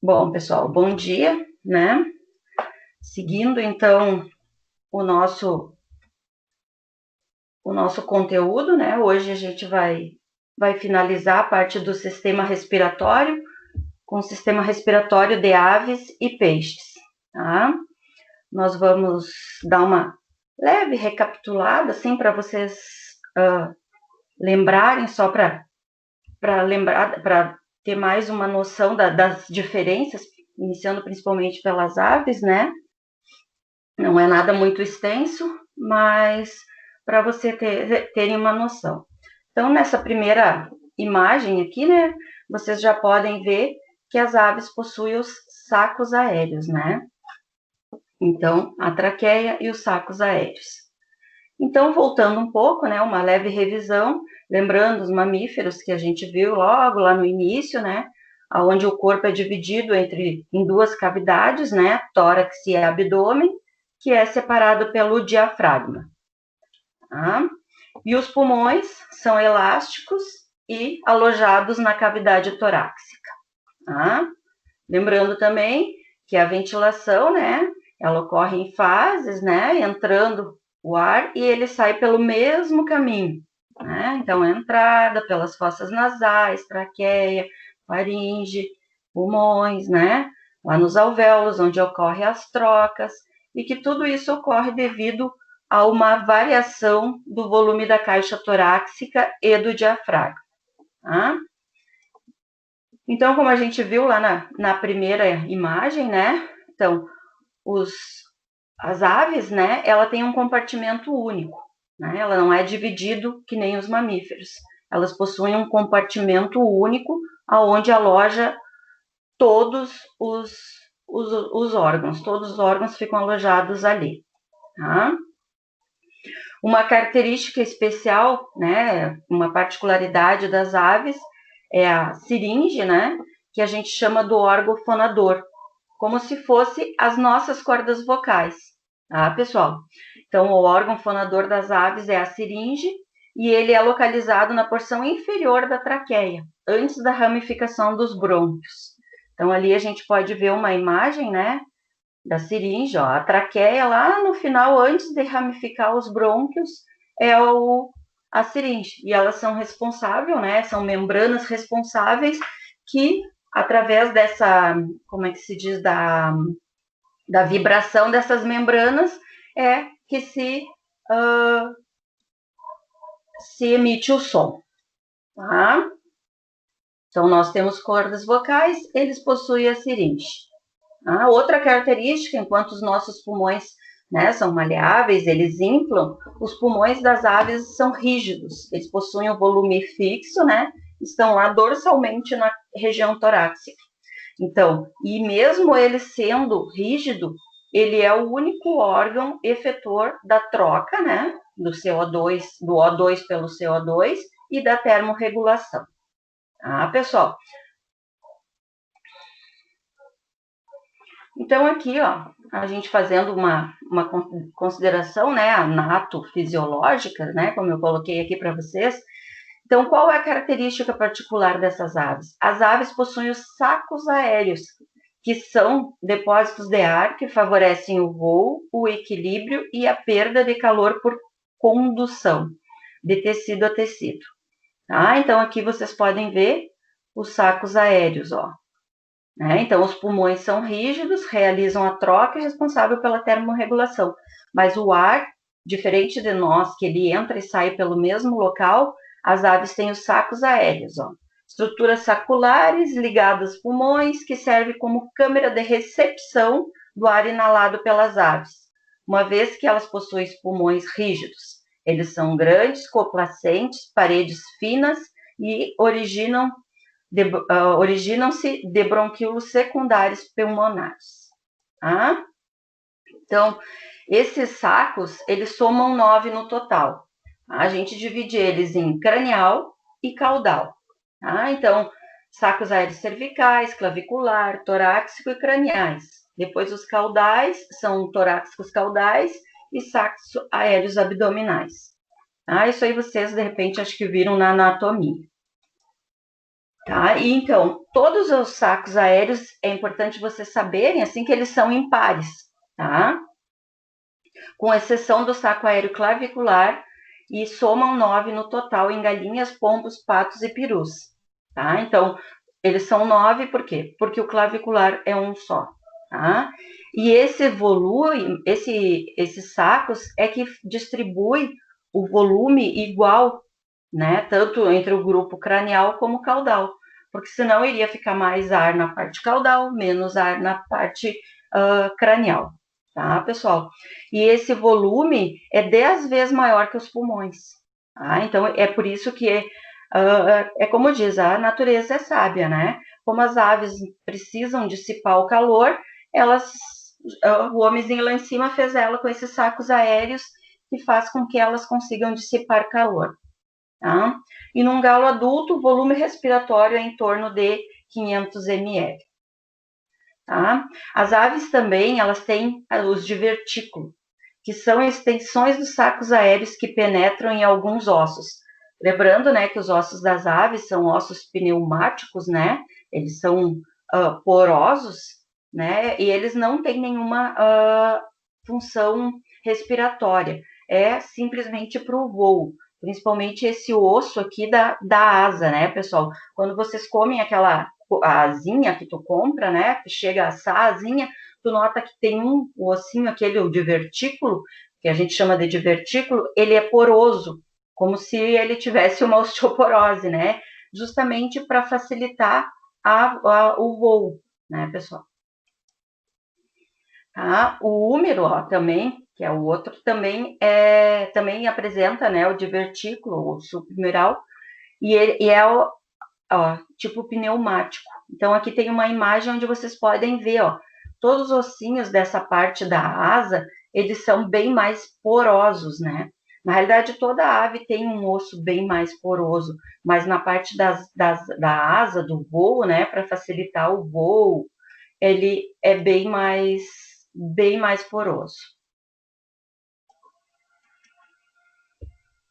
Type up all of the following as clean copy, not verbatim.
Bom, pessoal, bom dia, né? Seguindo, então, o nosso conteúdo, né? Hoje a gente vai finalizar a parte do sistema respiratório, com o sistema respiratório de aves e peixes, tá? Nós vamos dar uma leve recapitulada, assim, para vocês lembrarem, só para lembrar, para ter mais uma noção das diferenças, iniciando principalmente pelas aves, né? Não é nada muito extenso, mas para você terem uma noção. Então, nessa primeira imagem aqui, né, vocês já podem ver que as aves possuem os sacos aéreos, né? Então, a traqueia e os sacos aéreos. Então, voltando um pouco, né, uma leve revisão, lembrando os mamíferos que a gente viu logo lá no início, né, onde o corpo é dividido em duas cavidades, né, tórax e abdômen, que é separado pelo diafragma. Tá? E os pulmões são elásticos e alojados na cavidade torácica. Tá? Lembrando também que a ventilação, né, ela ocorre em fases, né, entrando o ar e ele sai pelo mesmo caminho. Né? Então, a entrada pelas fossas nasais, traqueia, faringe, pulmões, né? Lá nos alvéolos, onde ocorrem as trocas, e que tudo isso ocorre devido a uma variação do volume da caixa torácica e do diafragma. Tá? Então, como a gente viu lá na primeira imagem, né? Então, as aves, né? Ela tem um compartimento único, né? Ela não é dividido que nem os mamíferos. Elas possuem um compartimento único, aonde aloja todos os órgãos. Todos os órgãos ficam alojados ali, tá? Uma característica especial, né? Uma particularidade das aves é a siringe, né? Que a gente chama do órgão fonador, como se fosse as nossas cordas vocais, tá, pessoal? Então, o órgão fonador das aves é a siringe e ele é localizado na porção inferior da traqueia, antes da ramificação dos brônquios. Então, ali a gente pode ver uma imagem, né, da siringe, ó, a traqueia lá no final, antes de ramificar os brônquios, é a siringe. E elas são responsáveis, né, são membranas responsáveis que, através dessa, como é que se diz, da vibração dessas membranas, é que se emite o som, tá? Então, nós temos cordas vocais, eles possuem a siringe. Tá? Outra característica, enquanto os nossos pulmões, né, são maleáveis, eles inflam, os pulmões das aves são rígidos, eles possuem um volume fixo, né, estão lá dorsalmente na região torácica. Então, e mesmo ele sendo rígido, ele é o único órgão efetor da troca, né, do CO2, do O2 pelo CO2 e da termorregulação. Tá, pessoal? Então, aqui, ó, a gente fazendo uma consideração, né, anato-fisiológica, né, como eu coloquei aqui para vocês. Então, qual é a característica particular dessas aves? As aves possuem os sacos aéreos, que são depósitos de ar que favorecem o voo, o equilíbrio e a perda de calor por condução de tecido a tecido. Tá? Então, aqui vocês podem ver os sacos aéreos, ó. Né? Então, os pulmões são rígidos, realizam a troca e responsável pela termorregulação. Mas o ar, diferente de nós, que ele entra e sai pelo mesmo local, as aves têm os sacos aéreos, ó. Estruturas saculares ligadas aos pulmões, que servem como câmera de recepção do ar inalado pelas aves, uma vez que elas possuem pulmões rígidos. Eles são grandes, complacentes, paredes finas e originam-se de bronquíolos secundários pulmonares. Tá? Então, esses sacos, eles somam 9 no total. A gente divide eles em cranial e caudal. Tá? Então, sacos aéreos cervicais, clavicular, torácico e craniais. Depois os caudais são torácicos caudais e sacos aéreos abdominais. Tá? Isso aí vocês, de repente, acho que viram na anatomia. Tá? E então, todos os sacos aéreos, é importante vocês saberem, assim, que eles são impares, tá? Com exceção do saco aéreo clavicular, e somam 9 no total em galinhas, pombos, patos e perus, tá? Então, eles são 9 por quê? Porque o clavicular é um só, tá? E esse volume, esses sacos é que distribui o volume igual, né? Tanto entre o grupo cranial como caudal, porque senão iria ficar mais ar na parte caudal, menos ar na parte cranial, tá, pessoal? E esse volume é 10 vezes maior que os pulmões, tá? Então é por isso que é como diz, a natureza é sábia, né? Como as aves precisam dissipar o calor, elas, o homenzinho lá em cima fez ela com esses sacos aéreos que faz com que elas consigam dissipar calor. Tá? E num galo adulto, o volume respiratório é em torno de 500 ml. Tá? As aves também, elas têm os divertículos, que são extensões dos sacos aéreos que penetram em alguns ossos. Lembrando, né, que os ossos das aves são ossos pneumáticos, né? Eles são porosos, né? E eles não têm nenhuma função respiratória. É simplesmente para o voo. Principalmente esse osso aqui da asa, né, pessoal? Quando vocês comem aquela asinha que tu compra, né, que chega a assar a asinha, tu nota que tem o ossinho, aquele, o divertículo, que a gente chama de divertículo, ele é poroso, como se ele tivesse uma osteoporose, né? Justamente para facilitar o voo, né, pessoal? Tá? O húmero, ó, também, que é o outro, também apresenta, né, o divertículo, o submural, e é o tipo pneumático. Então, aqui tem uma imagem onde vocês podem ver, ó, todos os ossinhos dessa parte da asa, eles são bem mais porosos, né? Na realidade, toda ave tem um osso bem mais poroso, mas na parte da asa, do voo, né, para facilitar o voo, ele é bem mais poroso.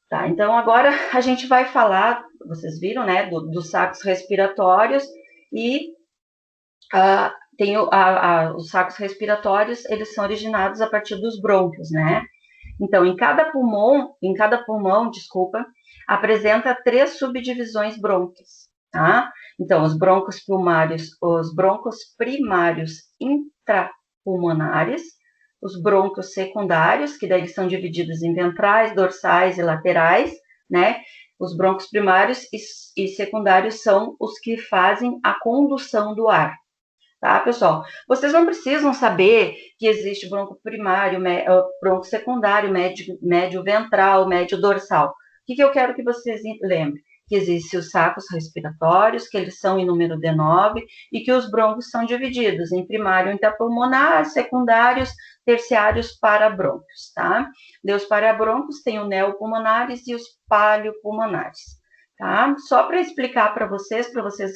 Tá, então agora a gente vai falar, vocês viram, né, dos sacos respiratórios e tem os sacos respiratórios, eles são originados a partir dos brônquios, né? Então, em cada pulmão, desculpa, apresenta 3 subdivisões brônquias, tá? Então, os brônquios primários intrapulmonares, os brônquios secundários, que daí são divididos em ventrais, dorsais e laterais, né? Os brônquios primários e secundários são os que fazem a condução do ar, tá, pessoal? Vocês não precisam saber que existe bronco primário, bronco secundário, médio ventral, médio dorsal. O que eu quero que vocês lembrem? Que existem os sacos respiratórios, que eles são em número de 9, e que os broncos são divididos em primário interpulmonar, secundários, terciários parabrônquios, tá? Os parabrônquios têm os neopulmonares e os paleopulmonares. Tá? Só para explicar para vocês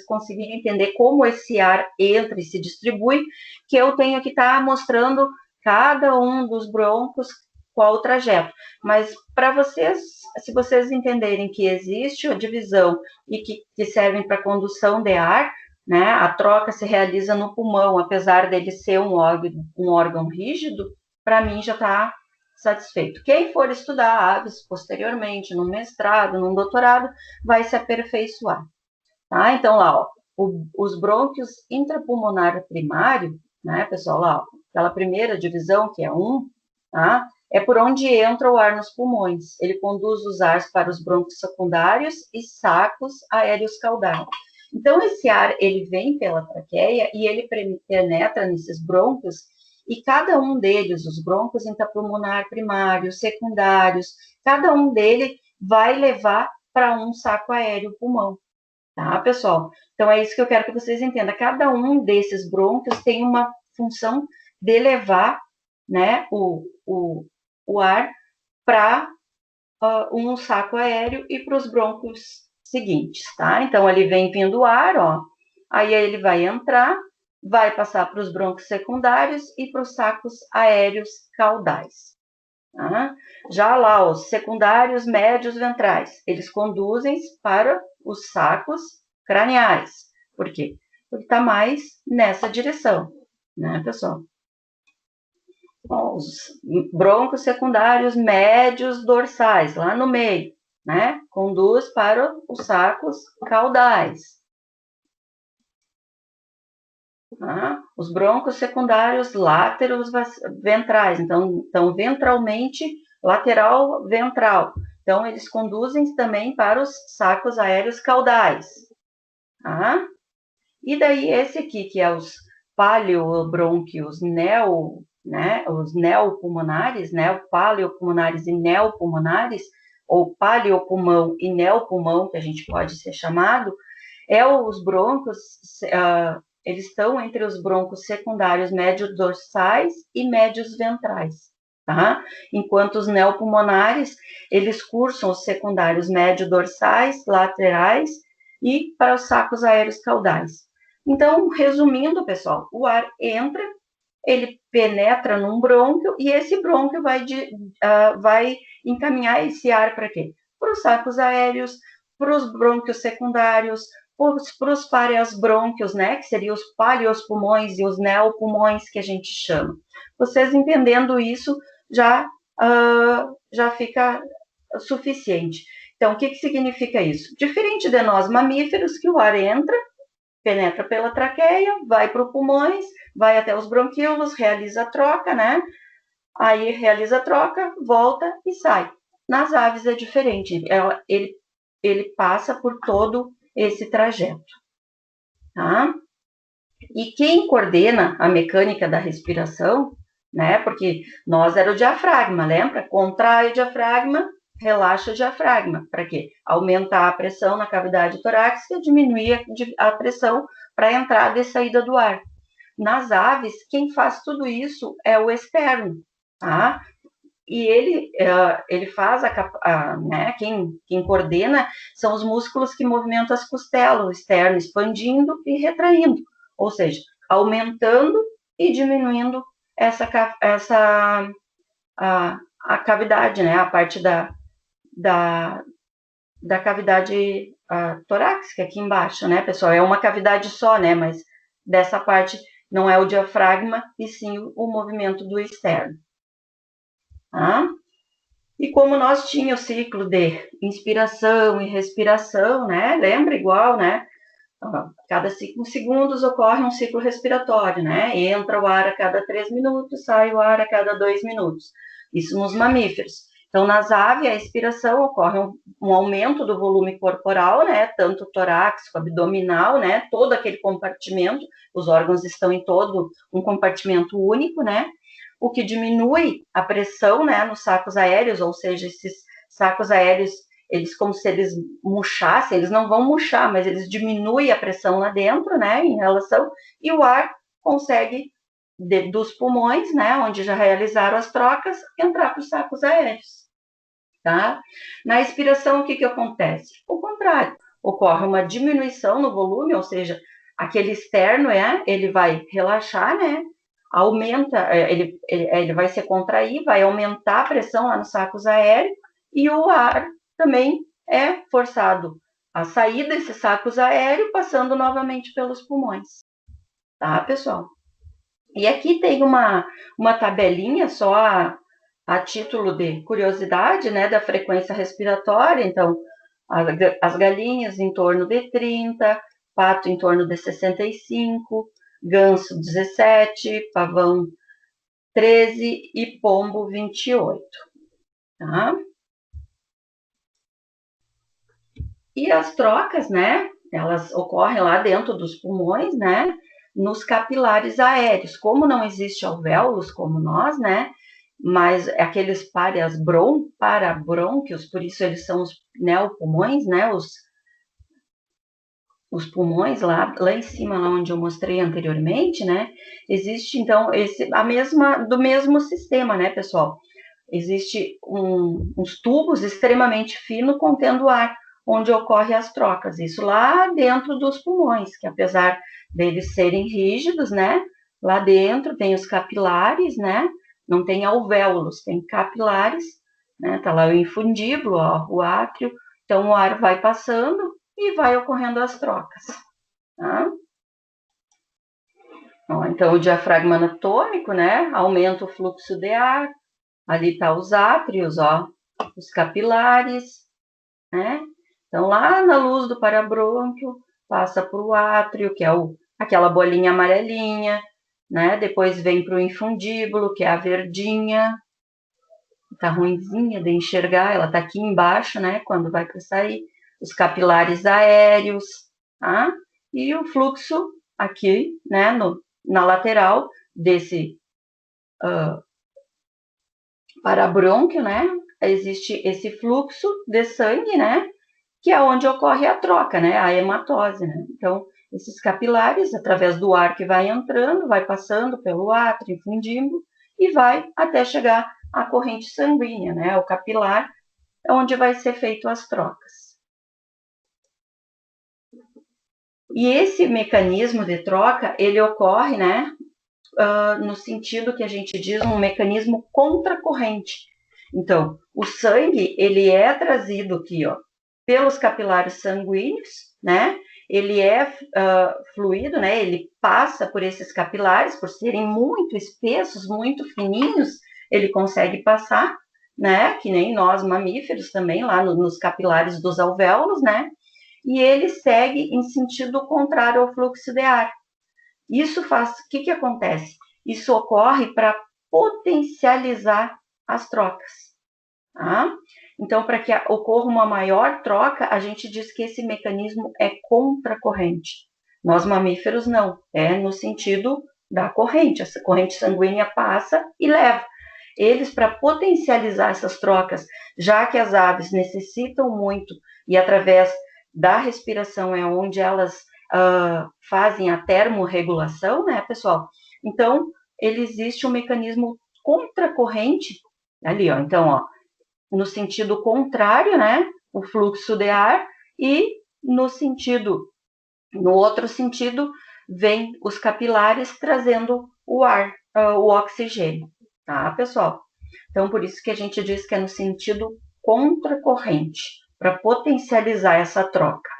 conseguirem entender como esse ar entra e se distribui, que eu tenho que estar mostrando cada um dos brônquios, qual o trajeto. Mas para vocês, se vocês entenderem que existe a divisão e que servem para condução de ar, né, a troca se realiza no pulmão, apesar dele ser um órgão rígido, para mim já está satisfeito. Quem for estudar aves posteriormente, no mestrado, no doutorado, vai se aperfeiçoar. Tá? Então, lá, ó, os brônquios intrapulmonar primário, né, pessoal, lá, ó, aquela primeira divisão, que é 1, tá? É por onde entra o ar nos pulmões. Ele conduz os ares para os brônquios secundários e sacos aéreos caudais. Então, esse ar, ele vem pela traqueia e ele penetra nesses brônquios, e cada um deles, os brônquios intrapulmonar primários, secundários, cada um deles vai levar para um saco aéreo pulmão. Tá, pessoal? Então, é isso que eu quero que vocês entendam. Cada um desses brônquios tem uma função de levar, né, o ar para um saco aéreo e para os brônquios seguintes, tá? Então, ali vem vindo o ar, ó, Aí ele vai entrar, vai passar para os brônquios secundários e para os sacos aéreos caudais. Tá? Já lá, os secundários médios ventrais, eles conduzem para os sacos craniais. Por quê? Porque está mais nessa direção, né, pessoal? Bom, os brônquios secundários médios dorsais, lá no meio, né? Conduz para os sacos caudais. Tá? Os brônquios secundários láteros ventrais, então ventralmente, lateral ventral. Então, eles conduzem também para os sacos aéreos caudais. Tá? E daí, esse aqui, que é os paleobrônquios né, os neopulmonares, né, paleopulmonares e neopulmonares, ou paleopulmão e neopulmão, que a gente pode ser chamado, os brônquios, eles estão entre os brônquios secundários médios dorsais e médios ventrais, tá? Enquanto os neopulmonares, eles cursam os secundários médio dorsais, laterais e para os sacos aéreos caudais. Então, resumindo, pessoal, o ar entra, ele penetra num brônquio e esse brônquio vai encaminhar esse ar para quê? Para os sacos aéreos, para os brônquios secundários, para os pareasbrônquios, né, que seriam os paleospulmões e os neopulmões que a gente chama. Vocês entendendo isso, já fica suficiente. Então, o que significa isso? Diferente de nós mamíferos, que o ar entra, penetra pela traqueia, vai para os pulmões, vai até os bronquíolos, realiza a troca, né? Aí realiza a troca, volta e sai. Nas aves é diferente, ele passa por todo esse trajeto, tá? E quem coordena a mecânica da respiração, né? Porque nós era o diafragma, lembra? Contrai o diafragma, relaxa o diafragma. Para quê? Aumentar a pressão na cavidade torácica, diminuir a pressão para a entrada e saída do ar. Nas aves, quem faz tudo isso é o externo, tá? E ele faz, né, quem coordena são os músculos que movimentam as costelas, o externo expandindo e retraindo, ou seja, aumentando e diminuindo a cavidade, né, a parte da cavidade torácica aqui embaixo, né, pessoal? É uma cavidade só, né, mas dessa parte não é o diafragma, e sim o movimento do externo. Tá? E como nós tínhamos o ciclo de inspiração e respiração, né? Lembra igual, né? Cada 5 segundos ocorre um ciclo respiratório, né? Entra o ar a cada 3 minutos, sai o ar a cada 2 minutos. Isso nos mamíferos. Então, nas aves, a expiração ocorre um aumento do volume corporal, né? Tanto torácico, abdominal, né? Todo aquele compartimento, os órgãos estão em todo um compartimento único, né? O que diminui a pressão, né? Nos sacos aéreos, ou seja, esses sacos aéreos, eles como se eles murchassem, eles não vão murchar, mas eles diminuem a pressão lá dentro, né? Em relação, e o ar consegue dos pulmões, né, onde já realizaram as trocas, entrar para os sacos aéreos, tá? Na expiração, o que acontece? O contrário, ocorre uma diminuição no volume, ou seja, aquele externo, ele vai relaxar, né, aumenta, ele vai se contrair, vai aumentar a pressão lá nos sacos aéreos, e o ar também é forçado a sair desses sacos aéreos, passando novamente pelos pulmões, tá, pessoal? E aqui tem uma tabelinha só a título de curiosidade, né, da frequência respiratória. Então, as galinhas em torno de 30, pato em torno de 65, ganso 17, pavão 13 e pombo 28, tá? E as trocas, né, elas ocorrem lá dentro dos pulmões, né, nos capilares aéreos. Como não existe alvéolos como nós, né, mas aqueles parabrônquios, por isso eles são os neopulmões, né, os pulmões lá em cima, lá onde eu mostrei anteriormente, né, existe então do mesmo sistema, né, pessoal? Existe uns tubos extremamente finos contendo ar, onde ocorrem as trocas. Isso lá dentro dos pulmões, que apesar deles serem rígidos, né? Lá dentro tem os capilares, né? Não tem alvéolos, tem capilares, né? Tá lá o infundíbulo, ó, o átrio. Então o ar vai passando e vai ocorrendo as trocas, tá? Ó, então o diafragma anatômico, né? Aumenta o fluxo de ar. Ali tá os átrios, ó, os capilares, né? Então lá na luz do parabrônquio passa para o átrio, que é aquela bolinha amarelinha, né? Depois vem para o infundíbulo, que é a verdinha. Tá ruinzinha de enxergar, ela tá aqui embaixo, né? Quando vai para sair, os capilares aéreos, tá? E o fluxo aqui, né? Na lateral desse parabrônquio, né? Existe esse fluxo de sangue, né? Que é onde ocorre a troca, né? A hematose, né? Então, esses capilares, através do ar que vai entrando, vai passando pelo átrio, infundíbulo, e vai até chegar à corrente sanguínea, né? O capilar, onde vai ser feito as trocas. E esse mecanismo de troca, ele ocorre, né? No sentido que a gente diz um mecanismo contracorrente. Então, o sangue, ele é trazido aqui, ó, pelos capilares sanguíneos, né? Ele é fluido, né? Ele passa por esses capilares, por serem muito espessos, muito fininhos, ele consegue passar, né? Que nem nós mamíferos também, lá nos capilares dos alvéolos, né? E ele segue em sentido contrário ao fluxo de ar. Isso faz, o que acontece? Isso ocorre para potencializar as trocas, tá? Então, para que ocorra uma maior troca, a gente diz que esse mecanismo é contracorrente. Nós mamíferos não, é no sentido da corrente. Essa corrente sanguínea passa e leva. Eles, para potencializar essas trocas, já que as aves necessitam muito, e através da respiração é onde elas fazem a termorregulação, né, pessoal? Então, ele existe um mecanismo contracorrente ali, ó. Então, ó, no sentido contrário, né, o fluxo de ar, e no outro sentido, vem os capilares trazendo o ar, o oxigênio, tá, pessoal? Então, por isso que a gente diz que é no sentido contracorrente, para potencializar essa troca.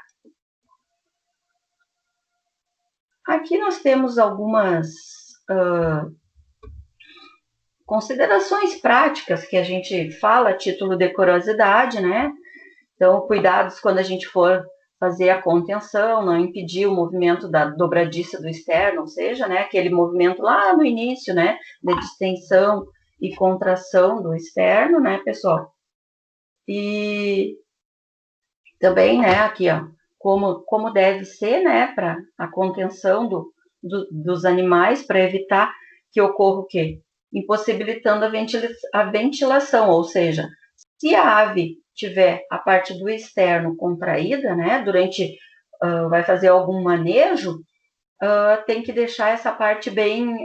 Aqui nós temos algumas considerações práticas que a gente fala a título de curiosidade, né? Então, cuidados quando a gente for fazer a contenção, não impedir o movimento da dobradiça do externo, ou seja, né, aquele movimento lá no início, né, de distensão e contração do externo, né, pessoal? E também, né, aqui, ó, como deve ser, né, para a contenção dos animais, para evitar que ocorra o quê? Impossibilitando a ventilação, ou seja, se a ave tiver a parte do externo contraída, né, durante, vai fazer algum manejo, tem que deixar essa parte bem,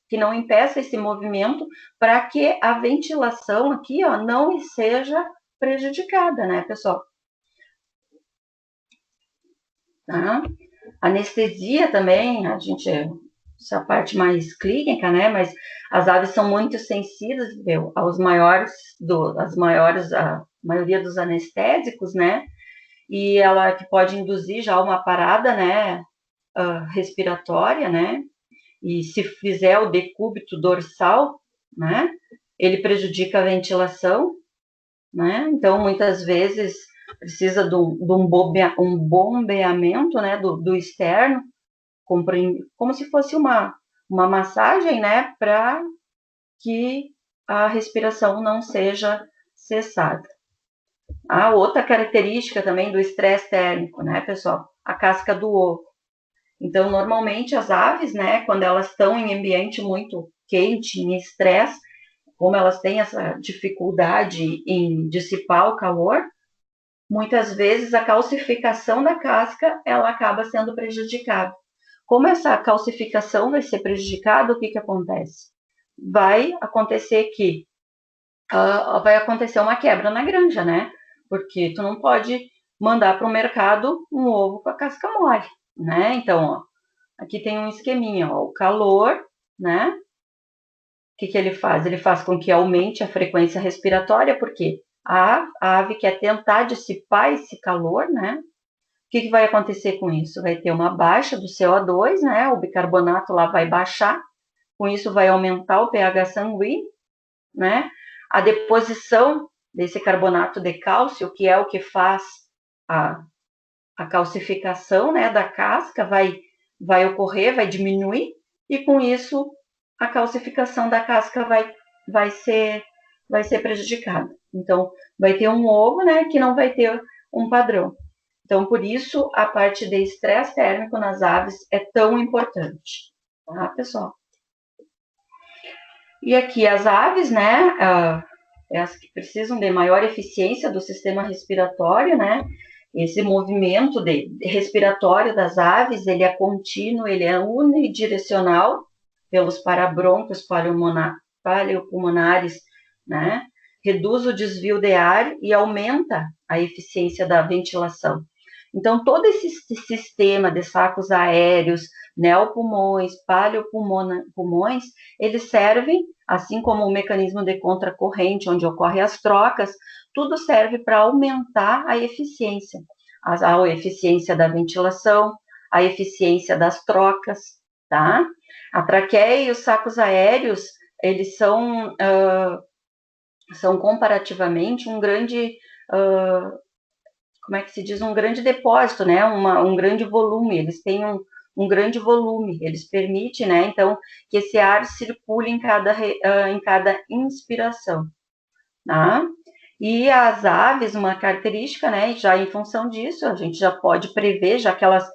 que não impeça esse movimento, para que a ventilação aqui, ó, não seja prejudicada, né, pessoal? Tá? Anestesia também, a gente, essa parte mais clínica, né? Mas as aves são muito sensíveis aos maiores, a maioria dos anestésicos, né? E ela que pode induzir já uma parada, né? Respiratória, né? E se fizer o decúbito dorsal, né? Ele prejudica a ventilação, né? Então, muitas vezes precisa de um bombeamento, né, do externo, como se fosse uma massagem, né, para que a respiração não seja cessada. A outra característica também do estresse térmico, né, pessoal? A casca do ovo. Então, normalmente as aves, né, quando elas estão em ambiente muito quente, em estresse, como elas têm essa dificuldade em dissipar o calor, muitas vezes a calcificação da casca ela acaba sendo prejudicada. Como essa calcificação vai ser prejudicada, o que acontece? Vai acontecer vai acontecer uma quebra na granja, né? Porque tu não pode mandar para o mercado um ovo com a casca mole, né? Então, ó, aqui tem um esqueminha, ó, o calor, né? O que ele faz? Ele faz com que aumente a frequência respiratória, porque a ave quer tentar dissipar esse calor, né? O que vai acontecer com isso? Vai ter uma baixa do CO2, né? O bicarbonato lá vai baixar, com isso vai aumentar o pH sanguíneo, né? A deposição desse carbonato de cálcio, que é o que faz a calcificação, né, da casca, vai ocorrer, vai diminuir, e com isso a calcificação da casca vai ser prejudicada. Então, vai ter um ovo, né, que não vai ter um padrão. Então, por isso, a parte de estresse térmico nas aves é tão importante, tá, pessoal? E aqui as aves, né, as que precisam de maior eficiência do sistema respiratório, né, esse movimento respiratório das aves, ele é contínuo, ele é unidirecional pelos parabrônquios paleopulmonares, né, reduz o desvio de ar e aumenta a eficiência da ventilação. Então, todo esse sistema de sacos aéreos, neopulmões, paleopulmões, eles servem, assim como o mecanismo de contracorrente, onde ocorrem as trocas, tudo serve para aumentar a eficiência. A eficiência da ventilação, a eficiência das trocas, tá? A traqueia e os sacos aéreos, eles são comparativamente um grande... como é que se diz, um grande depósito, né? Um grande volume, eles têm um grande volume, eles permitem, né, então, que esse ar circule em cada inspiração, tá? E as aves, uma característica, né, já em função disso, a gente já pode prever, já que elas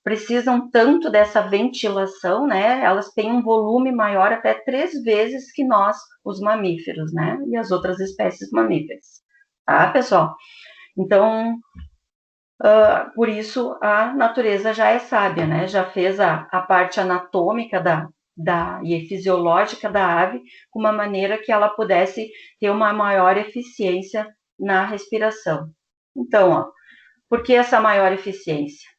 precisam tanto dessa ventilação, né, elas têm um volume maior até 3 vezes que nós, os mamíferos, né, e as outras espécies mamíferas, tá, pessoal? Então, por isso a natureza já é sábia, né? Já fez a parte anatômica e fisiológica da ave com uma maneira que ela pudesse ter uma maior eficiência na respiração. Então, ó, por que essa maior eficiência?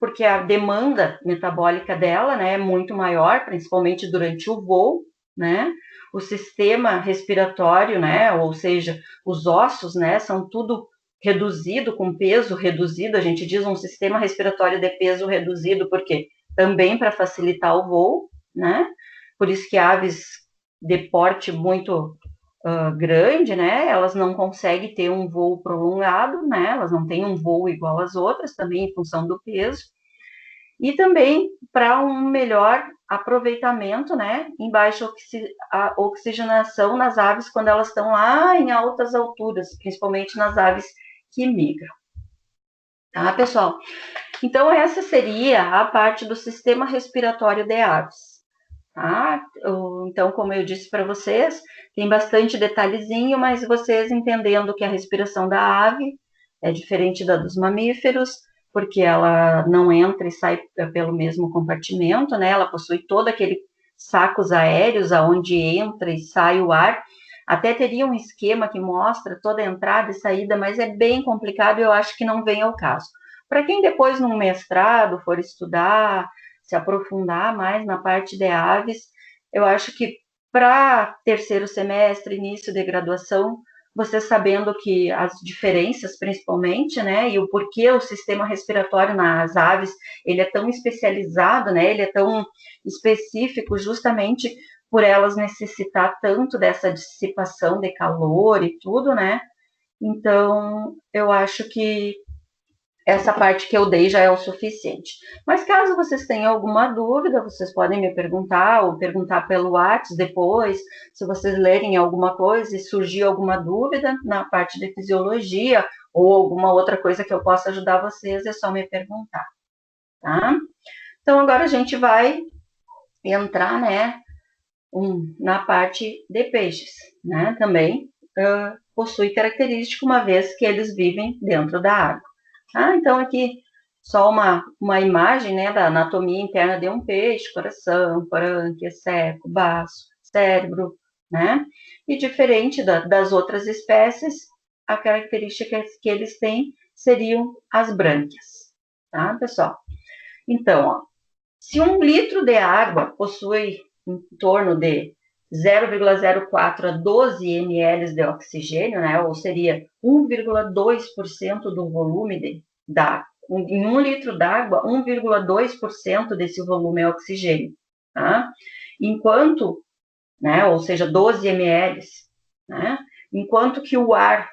Porque a demanda metabólica dela, né, é muito maior, principalmente durante o voo, né? O sistema respiratório, né, ou seja, os ossos, né, são tudo reduzido, com peso reduzido, a gente diz um sistema respiratório de peso reduzido, porque também para facilitar o voo, né? Por isso que aves de porte muito grande, né? Elas não conseguem ter um voo prolongado, né? Elas não têm um voo igual às outras, também em função do peso. E também para um melhor aproveitamento, né? Em baixa oxigenação nas aves quando elas estão lá em altas alturas, principalmente nas aves que migram. Tá, pessoal? Então, essa seria a parte do sistema respiratório de aves. Tá? Então, como eu disse para vocês, tem bastante detalhezinho, mas vocês entendendo que a respiração da ave é diferente da dos mamíferos, porque ela não entra e sai pelo mesmo compartimento, né? Ela possui todo aquele sacos aéreos aonde entra e sai o ar. Até teria um esquema que mostra toda a entrada e saída, mas é bem complicado e eu acho que não vem ao caso. Para quem depois, num mestrado, for estudar, se aprofundar mais na parte de aves, eu acho que para terceiro semestre, início de graduação, você sabendo que as diferenças, principalmente, né, e o porquê o sistema respiratório nas aves, ele é tão especializado, né, ele é tão específico justamente por elas necessitar tanto dessa dissipação de calor e tudo, né? Então, eu acho que essa parte que eu dei já é o suficiente. Mas caso vocês tenham alguma dúvida, vocês podem me perguntar ou perguntar pelo WhatsApp depois, se vocês lerem alguma coisa e surgir alguma dúvida na parte de fisiologia ou alguma outra coisa que eu possa ajudar vocês, é só me perguntar, tá? Então, agora a gente vai entrar, né, na parte de peixes, né? Também possui característica, uma vez que eles vivem dentro da água. Então, aqui só uma imagem, né, da anatomia interna de um peixe: coração, parântese, ceco, baço, cérebro, né? E diferente das outras espécies, a característica que eles têm seriam as brânquias, tá, pessoal? Então, ó, se 1 litro de água possui em torno de 0,04 a 12 ml de oxigênio, né, ou seria 1,2% do volume em 1 litro d'água, 1,2% desse volume é oxigênio, tá? Enquanto, né, ou seja, 12 ml, né, enquanto que o ar,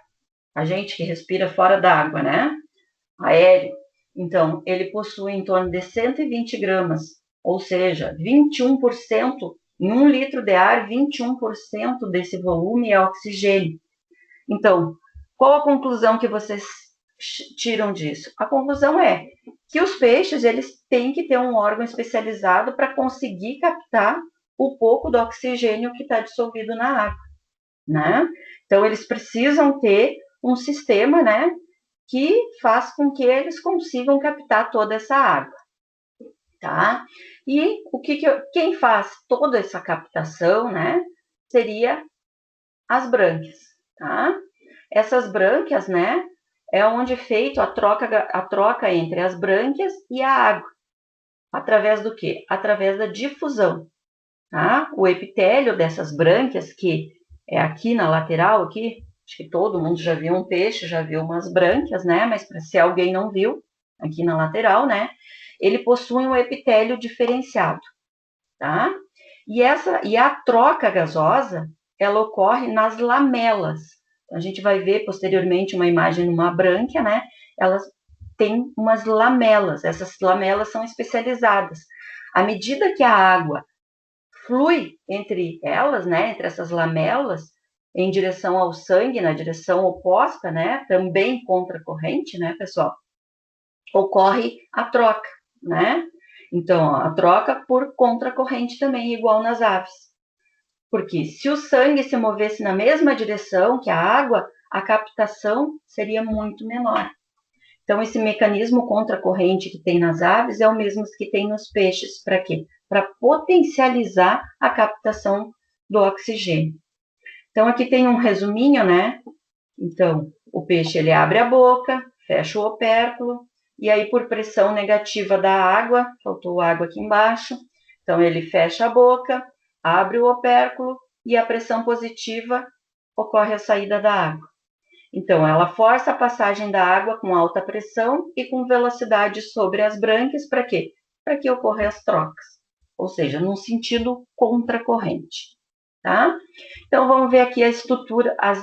a gente que respira fora d'água, né, aéreo, então, ele possui em torno de 120 gramas, ou seja, 21%, em 1 litro de ar, 21% desse volume é oxigênio. Então, qual a conclusão que vocês tiram disso? A conclusão é que os peixes, eles têm que ter um órgão especializado para conseguir captar o pouco do oxigênio que está dissolvido na água, né? Então, eles precisam ter um sistema, né, que faz com que eles consigam captar toda essa água, tá? E quem faz toda essa captação, né, seria as brânquias, tá? Essas brânquias, né, é onde é feito a troca entre as brânquias e a água. Através do quê? Através da difusão, tá? O epitélio dessas brânquias, que é aqui na lateral, aqui, acho que todo mundo já viu um peixe, já viu umas brânquias, né? Mas se alguém não viu, aqui na lateral, né? Ele possui um epitélio diferenciado, tá? E a troca gasosa, ela ocorre nas lamelas. A gente vai ver posteriormente uma imagem numa brânquia, né? Elas têm umas lamelas. Essas lamelas são especializadas. À medida que a água flui entre elas, né, entre essas lamelas, em direção ao sangue, na direção oposta, né, também contra a corrente, né, pessoal, ocorre a troca, né? Então, ó, a troca por contracorrente também, igual nas aves. Porque se o sangue se movesse na mesma direção que a água, a captação seria muito menor. Então, esse mecanismo contracorrente que tem nas aves é o mesmo que tem nos peixes. Para quê? Para potencializar a captação do oxigênio. Então, aqui tem um resuminho, né? Então, o peixe, ele abre a boca, fecha o opérculo, e aí, por pressão negativa da água, faltou água aqui embaixo, então ele fecha a boca, abre o opérculo, e a pressão positiva ocorre a saída da água. Então, ela força a passagem da água com alta pressão e com velocidade sobre as brânquias, para quê? Para que ocorram as trocas, ou seja, num sentido contracorrente, tá? Então, vamos ver aqui as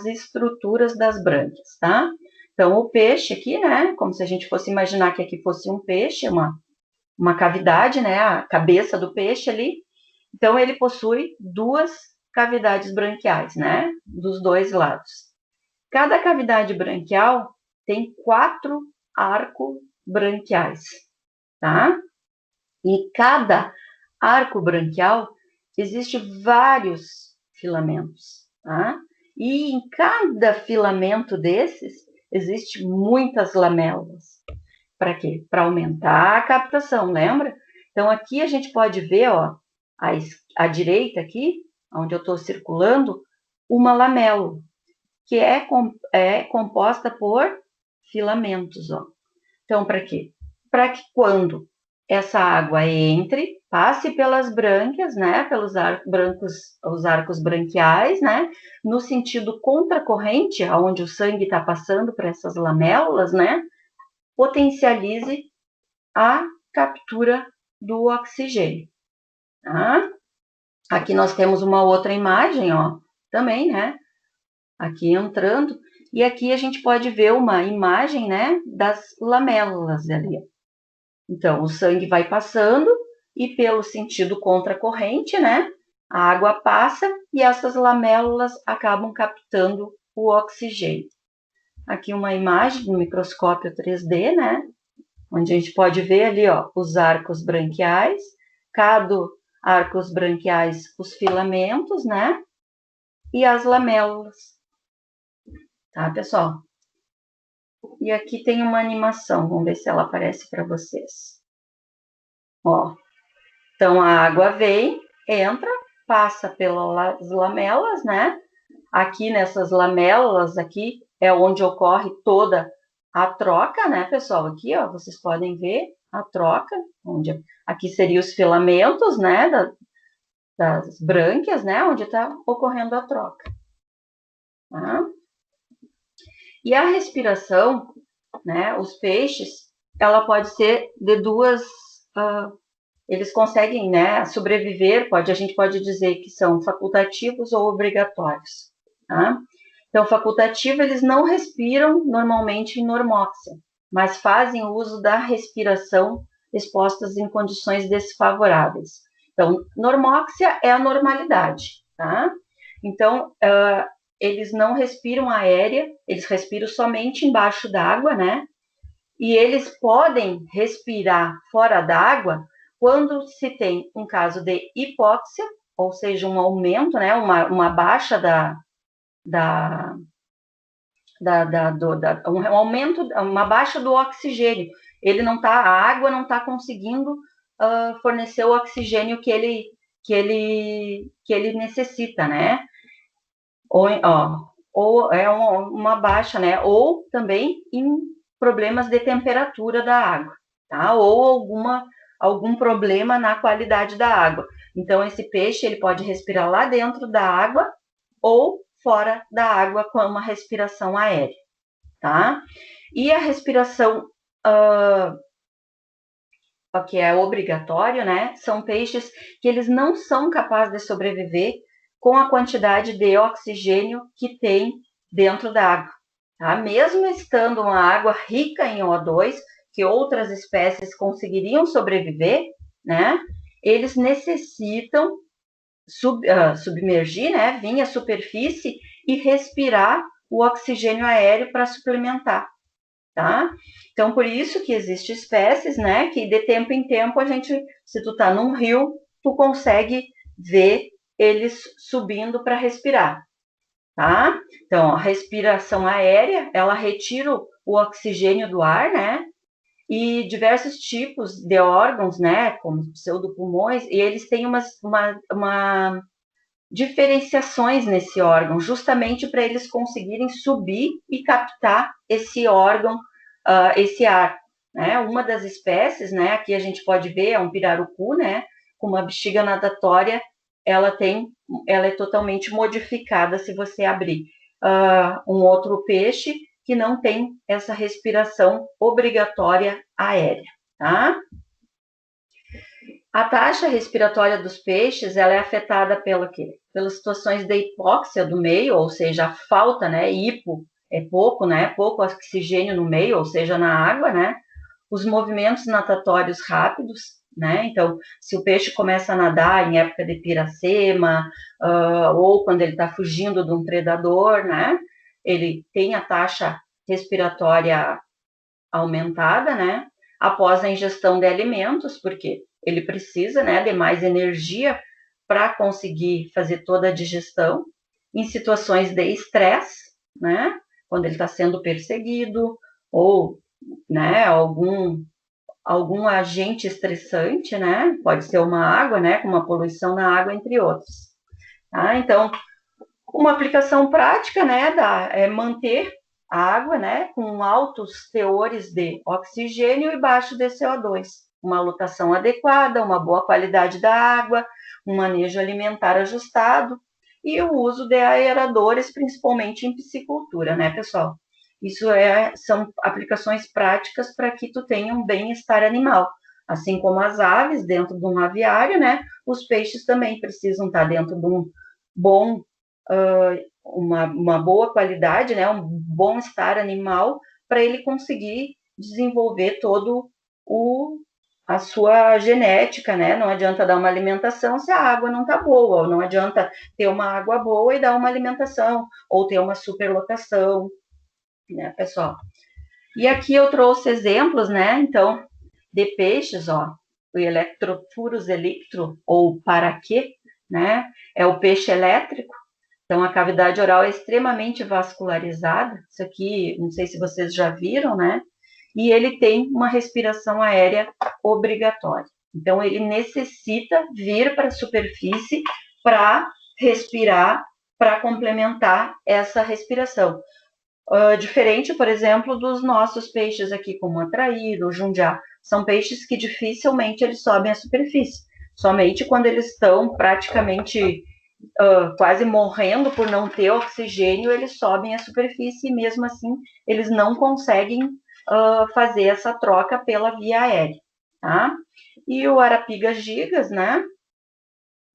estruturas das brânquias, tá? Então, o peixe aqui, né, como se a gente fosse imaginar que aqui fosse um peixe, uma cavidade, né, a cabeça do peixe ali. Então, ele possui 2 cavidades branquiais, né, dos 2 lados. Cada cavidade branquial tem 4 arcos branquiais, tá? E cada arco branquial existe vários filamentos, tá? E em cada filamento desses existe muitas lamelas. Para quê? Para aumentar a captação, lembra? Então aqui a gente pode ver, ó, à direita aqui, onde eu estou circulando, uma lamela, que é composta por filamentos, ó. Então, para quê? Para que quando essa água entre, passe pelas brânquias, né, pelos os arcos branquiais, né, no sentido contracorrente, aonde o sangue está passando por essas lamélulas, né, potencialize a captura do oxigênio, tá? Aqui nós temos uma outra imagem, ó, também, né, aqui entrando, e aqui a gente pode ver uma imagem, né, das lamélulas ali. Então, o sangue vai passando e pelo sentido contracorrente, né, a água passa e essas lamélulas acabam captando o oxigênio. Aqui uma imagem no microscópio 3D, né, onde a gente pode ver ali, ó, os arcos branquiais, cada arcos branquiais, os filamentos, né, e as lamélulas. Tá, pessoal? E aqui tem uma animação, vamos ver se ela aparece para vocês. Ó, então a água vem, entra, passa pelas lamelas, né? Aqui nessas lamelas aqui é onde ocorre toda a troca, né, pessoal? Aqui, ó, vocês podem ver a troca, onde aqui seriam os filamentos, né, das brânquias, né, onde está ocorrendo a troca. Tá? E a respiração, né, os peixes, ela pode ser de duas, eles conseguem, né, sobreviver, a gente pode dizer que são facultativos ou obrigatórios. Tá? Então, facultativo, eles não respiram normalmente em normóxia, mas fazem uso da respiração expostas em condições desfavoráveis. Então, normóxia é a normalidade, tá? Então, eles não respiram aérea, eles respiram somente embaixo d'água, né? E eles podem respirar fora d'água quando se tem um caso de hipóxia, ou seja, um aumento, né? Uma baixa um aumento, uma baixa do oxigênio. A água não está conseguindo fornecer o oxigênio que ele necessita, né? Ou é uma baixa, né? Ou também em problemas de temperatura da água, tá? Ou algum problema na qualidade da água. Então, esse peixe ele pode respirar lá dentro da água ou fora da água com uma respiração aérea, tá? E a respiração que é obrigatório, né? São peixes que eles não são capazes de sobreviver com a quantidade de oxigênio que tem dentro da água, tá? Mesmo estando uma água rica em O2, que outras espécies conseguiriam sobreviver, né? Eles necessitam submergir, né? Vir à superfície e respirar o oxigênio aéreo para suplementar. Tá? Então, por isso que existem espécies, né, que de tempo em tempo se tu tá num rio, tu consegue ver eles subindo para respirar, tá? Então, a respiração aérea, ela retira o oxigênio do ar, né? E diversos tipos de órgãos, né, como pseudopulmões, e eles têm uma diferenciações nesse órgão, justamente para eles conseguirem subir e captar esse órgão, esse ar. Né? Uma das espécies, né, aqui a gente pode ver, é um pirarucu, né, com uma bexiga natatória, ela é totalmente modificada se você abrir. Um outro peixe que não tem essa respiração obrigatória aérea, tá? A taxa respiratória dos peixes ela é afetada pelo quê? Pelas situações de hipóxia do meio, ou seja, a falta, né? Hipo é pouco, né? Pouco oxigênio no meio, ou seja, na água, né? Os movimentos natatórios rápidos, né? Então, se o peixe começa a nadar em época de piracema, ou quando ele está fugindo de um predador, né? Ele tem a taxa respiratória aumentada, né? Após a ingestão de alimentos, porque ele precisa, né, de mais energia para conseguir fazer toda a digestão. Em situações de estresse, né? Quando ele está sendo perseguido ou, né, algum agente estressante, né? Pode ser uma água, né? Com uma poluição na água, entre outros. Tá? Então, uma aplicação prática, né, é manter a água, né, com altos teores de oxigênio e baixo de CO2. Uma lotação adequada, uma boa qualidade da água, um manejo alimentar ajustado e o uso de aeradores, principalmente em piscicultura, né, pessoal? Isso são aplicações práticas para que tu tenha um bem-estar animal. Assim como as aves dentro de um aviário, né, os peixes também precisam estar dentro de um bom uma boa qualidade, né, um bom estar animal, para ele conseguir desenvolver todo a sua genética, né? Não adianta dar uma alimentação se a água não está boa, ou não adianta ter uma água boa e dar uma alimentação, ou ter uma superlotação, né, pessoal? E aqui eu trouxe exemplos, né, então, de peixes, ó, o Electrophurus elictro, ou paraquê, né, é o peixe elétrico. Então, a cavidade oral é extremamente vascularizada. Isso aqui, não sei se vocês já viram, né? E ele tem uma respiração aérea obrigatória. Então, ele necessita vir para a superfície para respirar, para complementar essa respiração. Diferente, por exemplo, dos nossos peixes aqui, como a traíra, o jundiá. São peixes que dificilmente eles sobem à superfície. Somente quando eles estão praticamente quase morrendo por não ter oxigênio, eles sobem à superfície e mesmo assim eles não conseguem fazer essa troca pela via aérea, tá? E o arapigas gigas, né?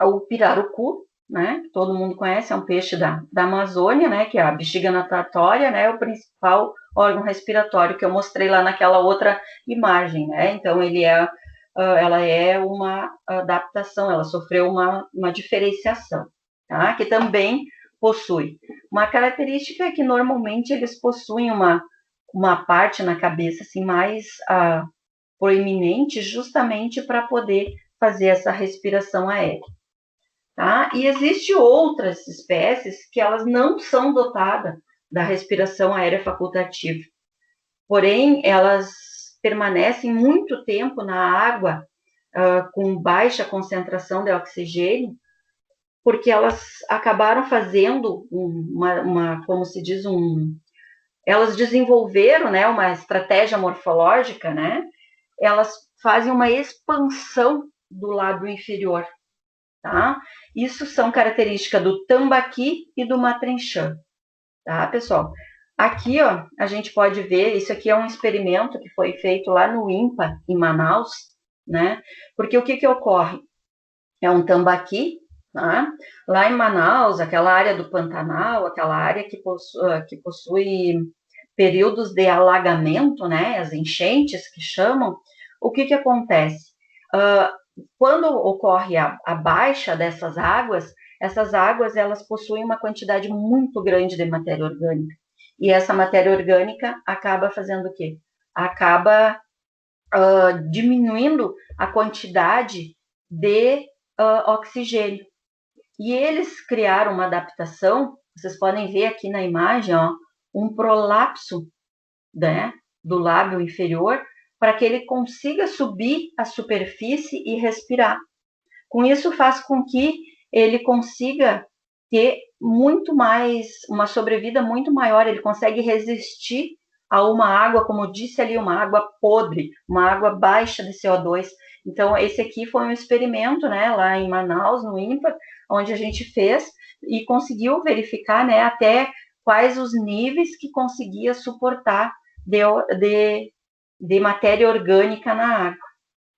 O pirarucu, né? Que todo mundo conhece, é um peixe da Amazônia, né? Que é a bexiga natatória, né? O principal órgão respiratório que eu mostrei lá naquela outra imagem, né? Então ela é uma adaptação, ela sofreu uma diferenciação, tá? Que também possui. Uma característica é que normalmente eles possuem uma parte na cabeça assim mais proeminente, justamente para poder fazer essa respiração aérea. Tá? E existe outras espécies que elas não são dotadas da respiração aérea facultativa, porém elas permanecem muito tempo na água com baixa concentração de oxigênio, porque elas acabaram fazendo como se diz, elas desenvolveram, né, uma estratégia morfológica, né? Elas fazem uma expansão do lábio inferior. Tá? Isso são características do tambaqui e do matrinchã, tá, pessoal? Aqui, ó, a gente pode ver, isso aqui é um experimento que foi feito lá no INPA, em Manaus, né? Porque o que ocorre? É um tambaqui, tá? Lá em Manaus, aquela área do Pantanal, aquela área que possui períodos de alagamento, né? As enchentes que chamam, o que acontece? Quando ocorre a baixa dessas águas, essas águas elas possuem uma quantidade muito grande de matéria orgânica. E essa matéria orgânica acaba fazendo o quê? Acaba diminuindo a quantidade de oxigênio. E eles criaram uma adaptação, vocês podem ver aqui na imagem, ó, um prolapso, né, do lábio inferior, para que ele consiga subir à superfície e respirar. Com isso, faz com que ele consiga ter muito mais, uma sobrevida muito maior, ele consegue resistir a uma água, como disse ali, uma água podre, uma água baixa de CO2. Então, esse aqui foi um experimento, né, lá em Manaus, no INPA, onde a gente fez e conseguiu verificar, né, até quais os níveis que conseguia suportar de matéria orgânica na água,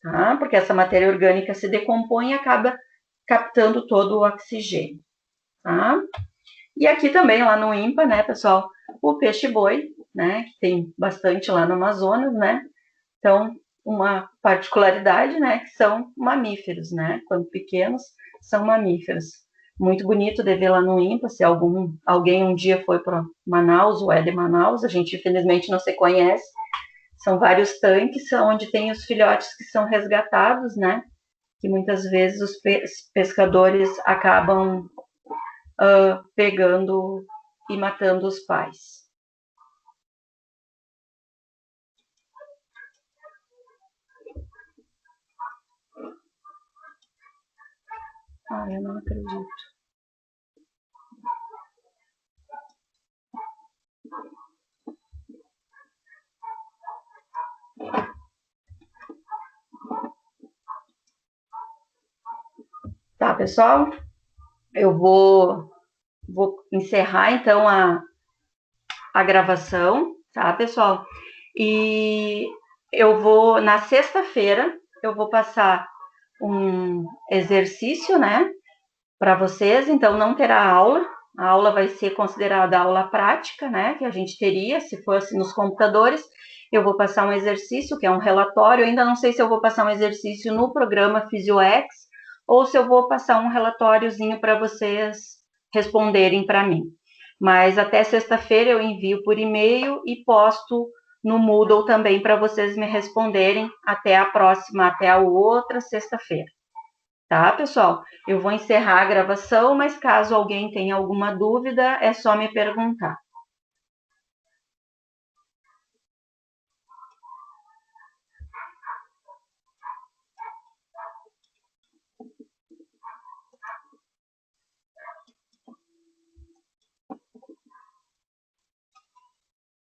tá? Porque essa matéria orgânica se decompõe e acaba captando todo o oxigênio, tá? E aqui também, lá no INPA, né, pessoal, o peixe-boi, né, que tem bastante lá no Amazonas, né? Então, uma particularidade, né, que são mamíferos, né? Quando pequenos, são mamíferos. Muito bonito de ver lá no INPA, se alguém um dia foi para Manaus ou é de Manaus, a gente infelizmente não se conhece. São vários tanques onde tem os filhotes que são resgatados, né? Que muitas vezes os pescadores acabam pegando e matando os pais. Eu não acredito. Tá, pessoal? Eu vou encerrar, então, a gravação, tá, pessoal? E eu vou, na sexta-feira, eu vou passar um exercício, né, para vocês, então não terá aula, a aula vai ser considerada aula prática, né, que a gente teria se fosse nos computadores. Eu vou passar um exercício, que é um relatório, eu ainda não sei se eu vou passar um exercício no programa PhysioX, ou se eu vou passar um relatóriozinho para vocês responderem para mim. Mas até sexta-feira eu envio por e-mail e posto no Moodle também para vocês me responderem até a outra sexta-feira. Tá, pessoal? Eu vou encerrar a gravação, mas caso alguém tenha alguma dúvida, é só me perguntar.